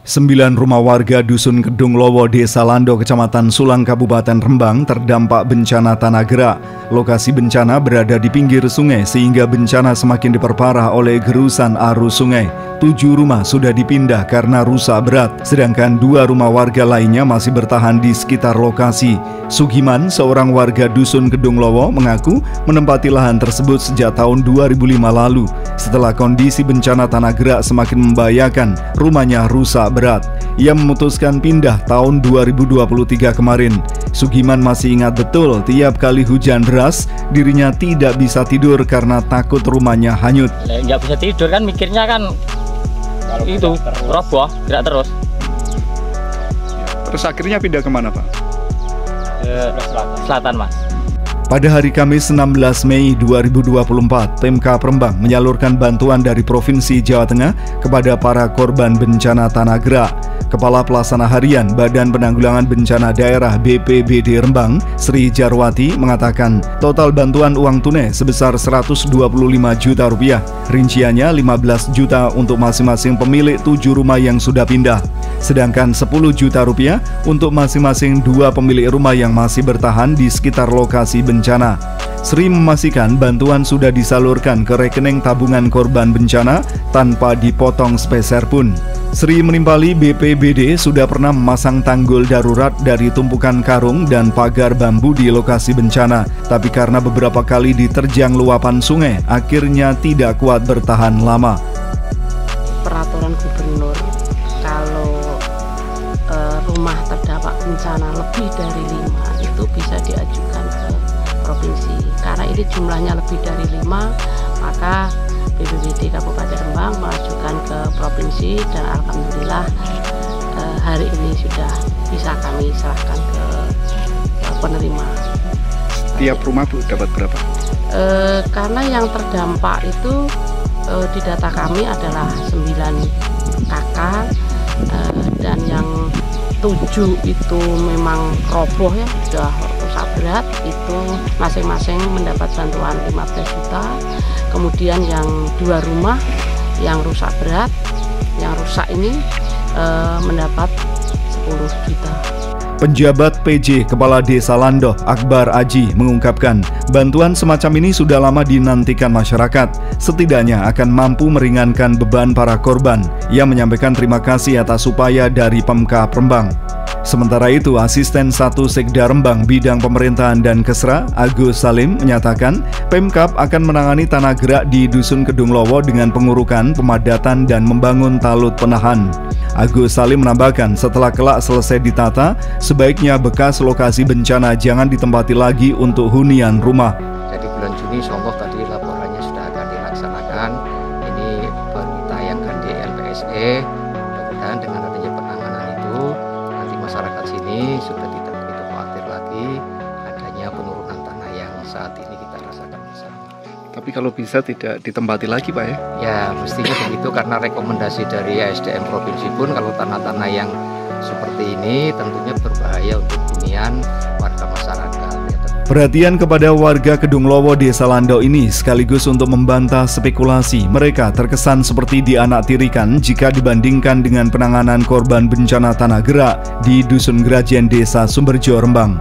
9 rumah warga Dusun Kedung Lowo, Desa Lando, Kecamatan Sulang, Kabupaten Rembang terdampak bencana tanah gerak. Lokasi bencana berada di pinggir sungai sehingga bencana semakin diperparah oleh gerusan arus sungai. 7 rumah sudah dipindah karena rusak berat, sedangkan 2 rumah warga lainnya masih bertahan di sekitar lokasi. Sugiman, seorang warga Dusun Kedung Lowo, mengaku menempati lahan tersebut sejak tahun 2005 lalu. Setelah kondisi bencana tanah gerak semakin membahayakan, rumahnya rusak berat. Ia memutuskan pindah tahun 2023 kemarin. Sugiman masih ingat betul tiap kali hujan deras, dirinya tidak bisa tidur karena takut rumahnya hanyut. Nggak bisa tidur kan, mikirnya kan kalau itu roboh, gerak terus. Terus akhirnya pindah kemana, Pak? Selatan, Mas. Pada hari Kamis 16 Mei 2024, Pemkab Rembang menyalurkan bantuan dari Provinsi Jawa Tengah kepada para korban bencana tanah gerak. Kepala Pelaksana Harian Badan Penanggulangan Bencana Daerah BPBD Rembang, Sri Jarwati, mengatakan total bantuan uang tunai sebesar Rp125 juta. Rinciannya 15 juta untuk masing-masing pemilik 7 rumah yang sudah pindah. Sedangkan Rp10 juta untuk masing-masing 2 pemilik rumah yang masih bertahan di sekitar lokasi bencana. Sri memastikan bantuan sudah disalurkan ke rekening tabungan korban bencana tanpa dipotong sepeser pun. Sri menimpali BPBD sudah pernah memasang tanggul darurat dari tumpukan karung dan pagar bambu di lokasi bencana, tapi karena beberapa kali diterjang luapan sungai, akhirnya tidak kuat bertahan lama. Peraturan gubernur kalau rumah terdampak bencana lebih dari 5 itu bisa diajukan ke provinsi. Karena ini jumlahnya lebih dari 5, maka BPBD Kabupaten Rembang mengajukan ke provinsi dan alhamdulillah hari ini sudah bisa kami serahkan ke penerima. Tiap rumah, Bu, dapat berapa? Karena yang terdampak itu di data kami adalah 9 kakak dan yang 7 itu memang roboh ya, sudah rusak berat, itu masing-masing mendapat bantuan 15 juta. Kemudian yang 2 rumah yang rusak berat, yang rusak ini mendapat 10 juta. Penjabat PJ Kepala Desa Lando, Akbar Aji, mengungkapkan bantuan semacam ini sudah lama dinantikan masyarakat. Setidaknya akan mampu meringankan beban para korban. Ia menyampaikan terima kasih atas upaya dari Pemkab Rembang. Sementara itu, Asisten 1 Sekda Rembang Bidang Pemerintahan dan Kesra, Agus Salim, menyatakan Pemkab akan menangani tanah gerak di Dusun Kedung Lowo dengan pengurukan, pemadatan, dan membangun talut penahan. Agus Salim menambahkan setelah kelak selesai ditata, sebaiknya bekas lokasi bencana jangan ditempati lagi untuk hunian rumah. Jadi bulan Juni insya Allah tadi laporannya sudah akan dilaksanakan. Ini baru ditayangkan di LPSE. Mudah-mudahan dengan adanya penanganan itu nanti masyarakat sini sudah tidak begitu khawatir lagi adanya penurunan tanah yang saat ini kita rasakan bersama. Tapi kalau bisa tidak ditempati lagi, Pak, ya? Ya mestinya begitu, karena rekomendasi dari ASDM Provinsi pun kalau tanah-tanah yang seperti ini tentunya berbahaya untuk hunian warga masyarakat. Perhatian kepada warga Kedung Lowo, Desa Lando ini sekaligus untuk membantah spekulasi mereka terkesan seperti dianaktirikan jika dibandingkan dengan penanganan korban bencana tanah gerak di Dusun Grajen, Desa Sumberjo, Rembang.